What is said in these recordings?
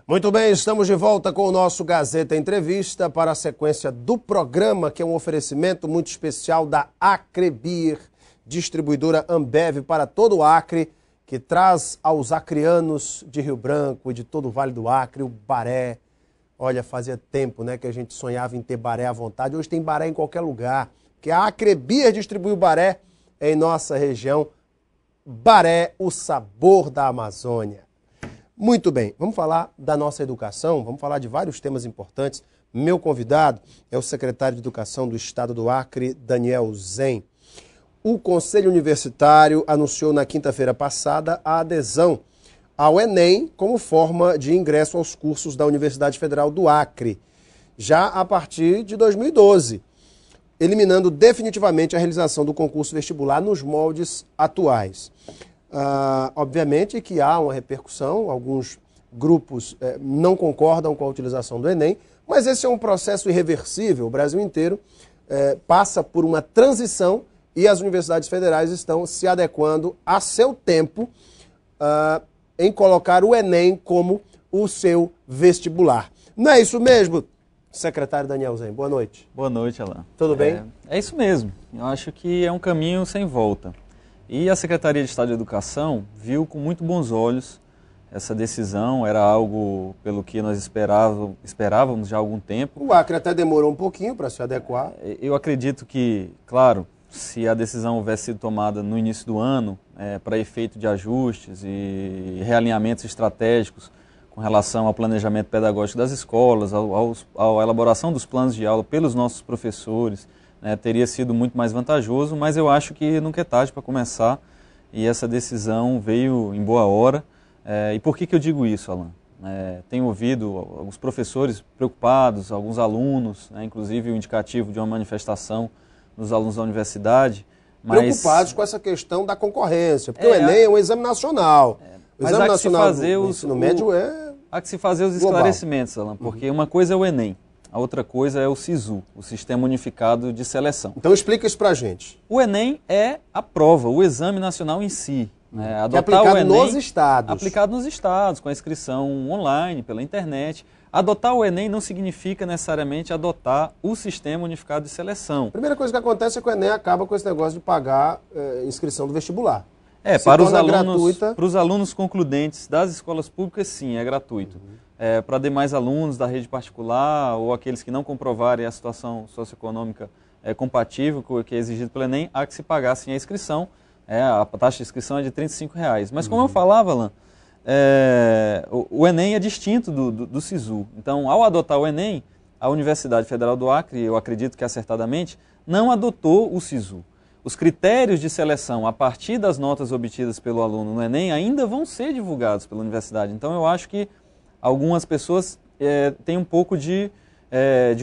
Muito bem, estamos de volta com o nosso Gazeta Entrevista para a sequência do programa, que é um oferecimento muito especial da Acrebir, distribuidora Ambev para todo o Acre, que traz aos acreanos de Rio Branco e de todo o Vale do Acre o baré. Olha, fazia tempo, né, que a gente sonhava em ter baré à vontade. Hoje tem baré em qualquer lugar, que a Acrebir distribui o baré em nossa região. Baré, o sabor da Amazônia. Muito bem, vamos falar da nossa educação, vamos falar de vários temas importantes. Meu convidado é o secretário de Educação do Estado do Acre, Daniel Zen. O Conselho Universitário anunciou na quinta-feira passada a adesão ao Enem como forma de ingresso aos cursos da Universidade Federal do Acre, já a partir de 2012, eliminando definitivamente a realização do concurso vestibular nos moldes atuais. Obviamente que há uma repercussão, alguns grupos não concordam com a utilização do Enem, mas esse é um processo irreversível. O Brasil inteiro passa por uma transição e as universidades federais estão se adequando a seu tempo em colocar o Enem como o seu vestibular. Não é isso mesmo, secretário Daniel Zen? Boa noite. Boa noite, Alain. Tudo bem? É isso mesmo. Eu acho que é um caminho sem volta. E a Secretaria de Estado de Educação viu com muito bons olhos essa decisão, era algo pelo que nós esperávamos já há algum tempo. O Acre até demorou um pouquinho para se adequar. Eu acredito que, claro, se a decisão houvesse sido tomada no início do ano, para efeito de ajustes e realinhamentos estratégicos com relação ao planejamento pedagógico das escolas, à elaboração dos planos de aula pelos nossos professores, teria sido muito mais vantajoso, mas eu acho que nunca é tarde para começar e essa decisão veio em boa hora. E por que eu digo isso, Alain? Tenho ouvido alguns professores preocupados, alguns alunos, inclusive o indicativo de uma manifestação dos alunos da universidade. Preocupados com essa questão da concorrência, porque o Enem é um exame nacional. O exame nacional do ensino médio há que se fazer os esclarecimentos, Alain, porque uma coisa é o Enem. A outra coisa é o SISU, o Sistema Unificado de Seleção. Então explica isso pra gente. O Enem é a prova, o exame nacional em si. Que é aplicado o Enem, nos estados. Aplicado nos estados, com a inscrição online, pela internet. Adotar o Enem não significa necessariamente adotar o Sistema Unificado de Seleção. A primeira coisa que acontece é que o Enem acaba com esse negócio de pagar inscrição do vestibular. Para os alunos concludentes das escolas públicas, sim, é gratuito. Para demais alunos da rede particular ou aqueles que não comprovarem a situação socioeconômica compatível com o que é exigido pelo Enem, há que se pagar sim a inscrição. A taxa de inscrição é de R$35. Mas como eu falava, Alain, o Enem é distinto do SISU. Então, ao adotar o Enem, a Universidade Federal do Acre, eu acredito que acertadamente, não adotou o SISU. Os critérios de seleção a partir das notas obtidas pelo aluno no Enem ainda vão ser divulgados pela universidade. Então, eu acho que algumas pessoas têm um pouco de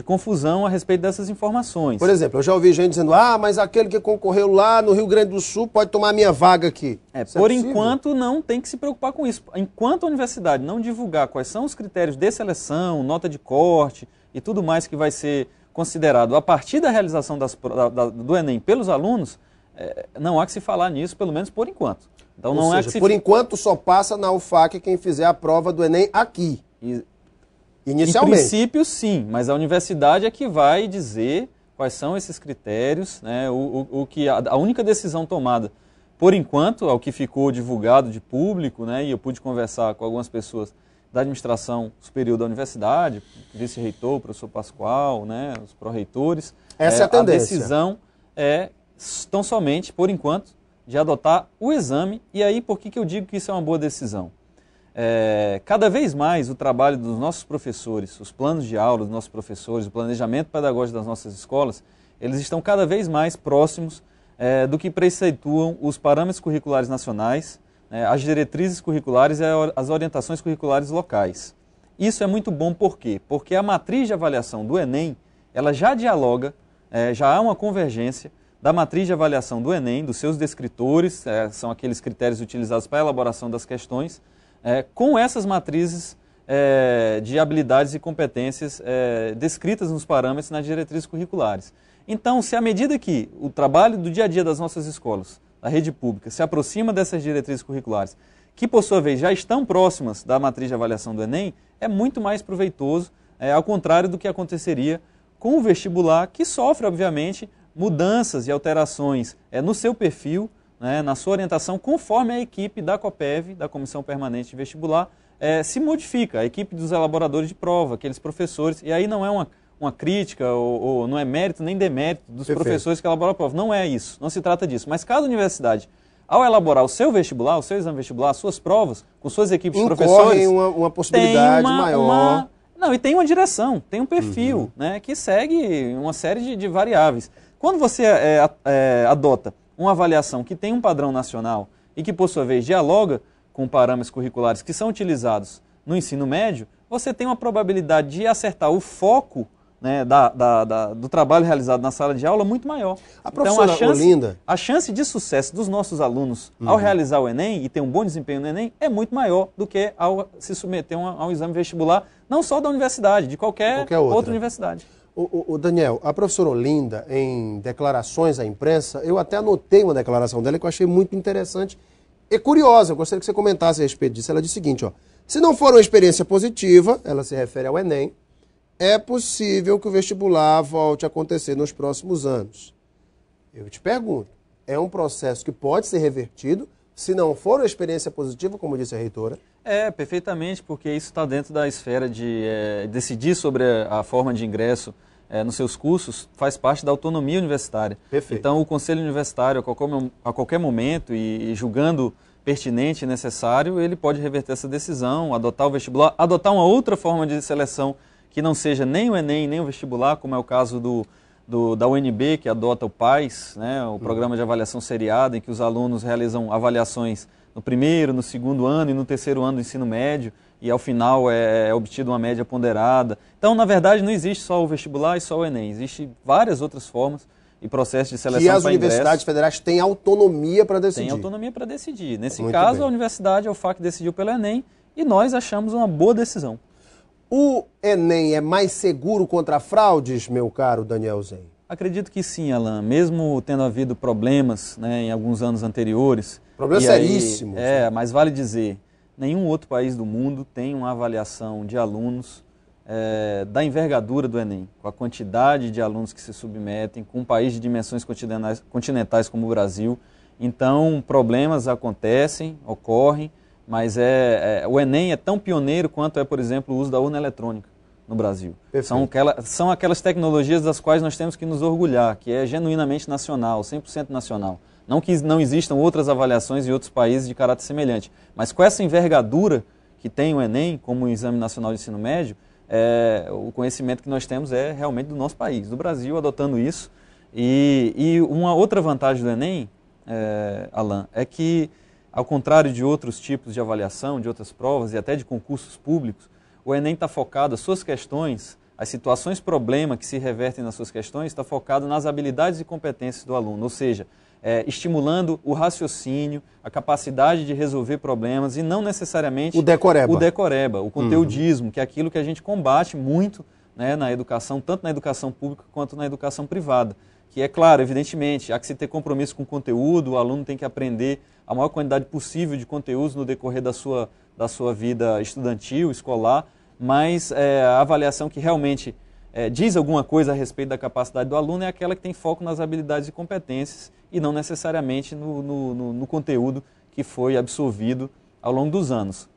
confusão a respeito dessas informações. Por exemplo, eu já ouvi gente dizendo, mas aquele que concorreu lá no Rio Grande do Sul pode tomar a minha vaga aqui. Por enquanto, não tem que se preocupar com isso. Enquanto a universidade não divulgar quais são os critérios de seleção, nota de corte e tudo mais que vai ser considerado a partir da realização do Enem pelos alunos, não há que se falar nisso, pelo menos por enquanto. Então, Ou seja, por enquanto só passa na UFAC quem fizer a prova do Enem aqui. Inicialmente. Em princípio, sim, mas a universidade é que vai dizer quais são esses critérios, a única decisão tomada, por enquanto, ao que ficou divulgado de público, e eu pude conversar com algumas pessoas da administração superior da universidade, vice-reitor, o professor Pascoal, os pró-reitores. Essa é a tendência. A decisão é tão somente, por enquanto, de adotar o exame. E aí, por que eu digo que isso é uma boa decisão? Cada vez mais o trabalho dos nossos professores, os planos de aula dos nossos professores, o planejamento pedagógico das nossas escolas, eles estão cada vez mais próximos do que preceituam os parâmetros curriculares nacionais, as diretrizes curriculares e as orientações curriculares locais. Isso é muito bom por quê? Porque a matriz de avaliação do Enem, ela já dialoga, já há uma convergência da matriz de avaliação do Enem, dos seus descritores, são aqueles critérios utilizados para a elaboração das questões, com essas matrizes de habilidades e competências descritas nos parâmetros nas diretrizes curriculares. Então, se à medida que o trabalho do dia a dia das nossas escolas, da rede pública, se aproxima dessas diretrizes curriculares, que por sua vez já estão próximas da matriz de avaliação do Enem, é muito mais proveitoso, ao contrário do que aconteceria com o vestibular, que sofre, obviamente, mudanças e alterações no seu perfil, né, na sua orientação, conforme a equipe da COPEV, da Comissão Permanente de Vestibular, se modifica. A equipe dos elaboradores de prova, aqueles professores, e aí não é uma crítica, ou não é mérito nem demérito dos professores que elaboram a prova. Não é isso, não se trata disso. Mas cada universidade, ao elaborar o seu vestibular, o seu exame vestibular, as suas provas, com suas equipes de professores, uma possibilidade maior. Não, e tem uma direção, tem um perfil, né, que segue uma série de variáveis. Quando você adota uma avaliação que tem um padrão nacional e que, por sua vez, dialoga com parâmetros curriculares que são utilizados no ensino médio, você tem uma probabilidade de acertar o foco, né, do trabalho realizado na sala de aula muito maior. A professora Olinda... a chance de sucesso dos nossos alunos ao realizar o Enem e ter um bom desempenho no Enem é muito maior do que ao se submeter a um exame vestibular, não só da universidade, de qualquer outra universidade. O Daniel, a professora Olinda, em declarações à imprensa, eu até anotei uma declaração dela que eu achei muito interessante e curiosa. Eu gostaria que você comentasse a respeito disso. Ela diz o seguinte, ó: se não for uma experiência positiva, ela se refere ao Enem, é possível que o vestibular volte a acontecer nos próximos anos. Eu te pergunto, é um processo que pode ser revertido se não for uma experiência positiva, como disse a reitora? Perfeitamente, porque isso está dentro da esfera de decidir sobre a forma de ingresso nos seus cursos, faz parte da autonomia universitária. Perfeito. Então, o Conselho Universitário, a qualquer momento, e julgando pertinente e necessário, ele pode reverter essa decisão, adotar o vestibular, adotar uma outra forma de seleção que não seja nem o Enem, nem o vestibular, como é o caso da UNB, que adota o PAS, né, o Programa de Avaliação Seriada, em que os alunos realizam avaliações no primeiro, no segundo ano e no terceiro ano do ensino médio, e ao final é obtida uma média ponderada. Então, na verdade, não existe só o vestibular e só o Enem, existem várias outras formas e processos de seleção para ingresso. E as universidades federais têm autonomia para decidir. Tem autonomia para decidir. Nesse caso, a universidade, a UFAC, decidiu pelo Enem e nós achamos uma boa decisão. O Enem é mais seguro contra fraudes, meu caro Daniel Zen? Acredito que sim, Alan. Mesmo tendo havido problemas, né, em alguns anos anteriores... Problemas seríssimos. Mas vale dizer, nenhum outro país do mundo tem uma avaliação de alunos da envergadura do Enem, com a quantidade de alunos que se submetem, com um país de dimensões continentais como o Brasil. Então, problemas acontecem, ocorrem, mas o Enem é tão pioneiro quanto por exemplo, o uso da urna eletrônica no Brasil. São aquelas tecnologias das quais nós temos que nos orgulhar, que é genuinamente nacional, 100% nacional. Não que não existam outras avaliações em outros países de caráter semelhante, mas com essa envergadura que tem o Enem, como o Exame Nacional de Ensino Médio, o conhecimento que nós temos é realmente do nosso país, do Brasil, adotando isso. E uma outra vantagem do Enem, Alan, é que, ao contrário de outros tipos de avaliação, de outras provas e até de concursos públicos, o Enem está focado, as suas questões, as situações problema que se revertem nas suas questões, está focado nas habilidades e competências do aluno, ou seja, estimulando o raciocínio, a capacidade de resolver problemas e não necessariamente o decoreba, o conteudismo, que é aquilo que a gente combate muito, né, na educação, tanto na educação pública quanto na educação privada. Que é claro, evidentemente, há que se ter compromisso com o conteúdo, o aluno tem que aprender a maior quantidade possível de conteúdos no decorrer da sua vida estudantil, escolar, mas a avaliação que realmente diz alguma coisa a respeito da capacidade do aluno é aquela que tem foco nas habilidades e competências e não necessariamente no conteúdo que foi absorvido ao longo dos anos.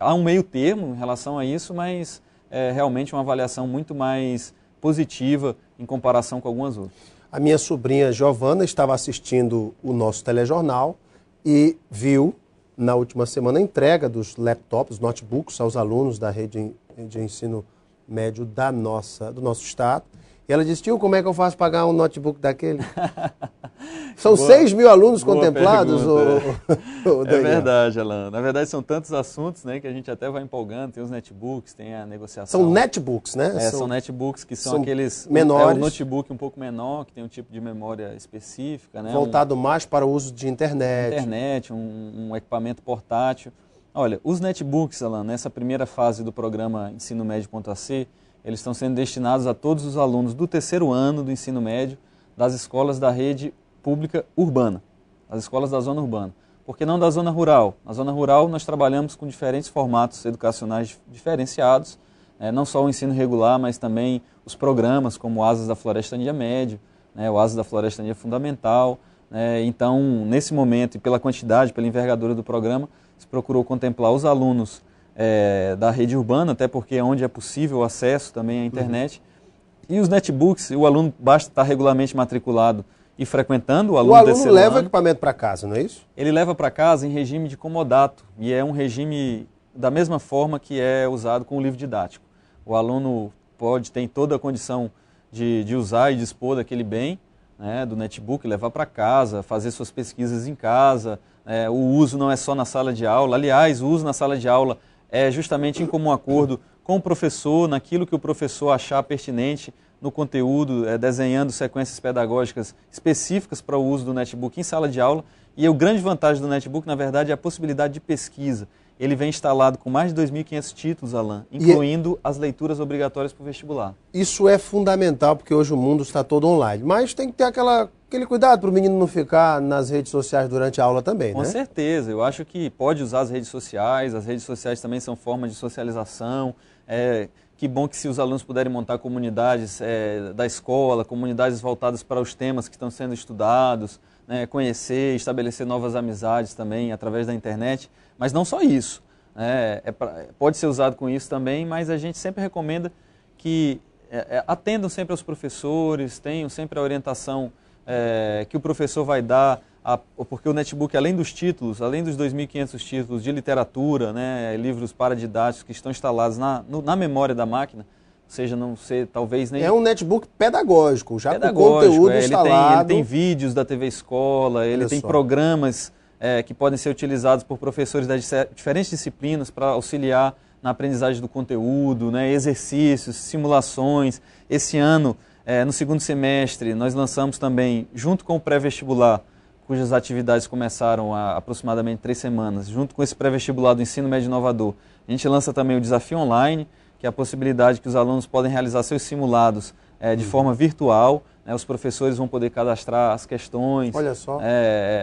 Há um meio termo em relação a isso, mas é realmente uma avaliação muito mais positiva em comparação com algumas outras. A minha sobrinha Giovana estava assistindo o nosso telejornal e viu, na última semana, a entrega dos laptops, notebooks aos alunos da rede de ensino médio do nosso estado. E ela disse: tio, como é que eu faço para pagar um notebook daquele? São 6 mil alunos contemplados, É verdade, Alan. Na verdade, são tantos assuntos, né, que a gente até vai empolgando. Tem os netbooks, tem a negociação. São netbooks, né? São netbooks que são aqueles... menores. Um notebook um pouco menor, que tem um tipo de memória específica, né? Voltado mais para o uso de internet. Um equipamento portátil. Olha, os netbooks, Alan, nessa primeira fase do programa Ensino Médio.AC, eles estão sendo destinados a todos os alunos do terceiro ano do ensino médio das escolas da rede pública urbana, as escolas da zona urbana. Por que não da zona rural? Na zona rural nós trabalhamos com diferentes formatos educacionais diferenciados, não só o ensino regular, mas também os programas como o Asas da Floresta Dia Médio, o Asas da Floresta Dia Fundamental. Então, nesse momento, e pela quantidade, pela envergadura do programa, se procurou contemplar os alunos da rede urbana, até porque é onde é possível o acesso também à internet. E os netbooks, o aluno basta estar regularmente matriculado e frequentando. O aluno leva o equipamento para casa, não é isso? Ele leva para casa em regime de comodato, e é um regime da mesma forma que é usado com o livro didático. O aluno tem toda a condição de usar e dispor daquele bem, do netbook, levar para casa, fazer suas pesquisas em casa. O uso não é só na sala de aula. Aliás, o uso na sala de aula é justamente em comum acordo com o professor, naquilo que o professor achar pertinente no conteúdo, desenhando sequências pedagógicas específicas para o uso do netbook em sala de aula. E a grande vantagem do netbook, na verdade, é a possibilidade de pesquisa. Ele vem instalado com mais de 2.500 títulos, Alain, incluindo as leituras obrigatórias para o vestibular. Isso é fundamental, porque hoje o mundo está todo online. Mas tem que ter aquele cuidado para o menino não ficar nas redes sociais durante a aula também, Com certeza. Eu acho que pode usar as redes sociais também são forma de socialização. Que bom que se os alunos puderem montar comunidades da escola, comunidades voltadas para os temas que estão sendo estudados, conhecer, estabelecer novas amizades também através da internet. Mas não só isso, pode ser usado com isso também, mas a gente sempre recomenda que atendam sempre aos professores, tenham sempre a orientação que o professor vai dar, porque o netbook, além dos títulos, além dos 2.500 títulos de literatura, livros paradidáticos que estão instalados na memória da máquina, ou seja, não ser talvez nem... É um netbook pedagógico, já com conteúdo instalado. Ele tem vídeos da TV Escola, ele tem programas que podem ser utilizados por professores das diferentes disciplinas para auxiliar na aprendizagem do conteúdo, exercícios, simulações. Esse ano, no segundo semestre, nós lançamos também, junto com o pré-vestibular, cujas atividades começaram há aproximadamente 3 semanas, junto com esse pré-vestibular do ensino médio inovador, a gente lança também o desafio online, que é a possibilidade que os alunos podem realizar seus simulados de forma virtual. Os professores vão poder cadastrar as questões. Olha só.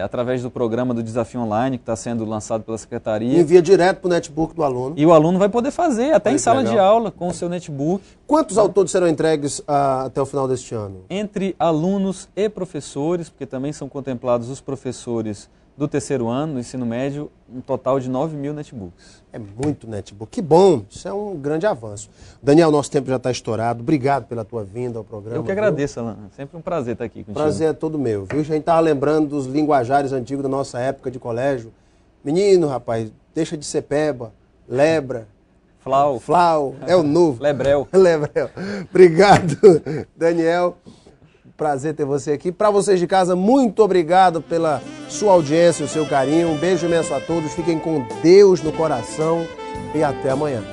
Através do programa do Desafio Online, que está sendo lançado pela Secretaria. Envia direto para o netbook do aluno. E o aluno vai poder fazer, até em sala de aula, com o seu netbook. Quantos ao todo serão entregues até o final deste ano? Entre alunos e professores, porque também são contemplados os professores do terceiro ano, no ensino médio, um total de 9.000 netbooks. É muito netbook. Que bom, isso é um grande avanço. Daniel, nosso tempo já está estourado. Obrigado pela tua vinda ao programa. Eu que agradeço, Alain. Sempre um prazer estar aqui contigo. Prazer é todo meu, viu? A gente estava lembrando dos linguajares antigos da nossa época de colégio. Menino, rapaz, deixa de ser peba, lebra. Flau, é o novo. Lebrel. Lebrel. Obrigado, Daniel. Prazer ter você aqui. Para vocês de casa, muito obrigado pela sua audiência e o seu carinho. Um beijo imenso a todos. Fiquem com Deus no coração e até amanhã.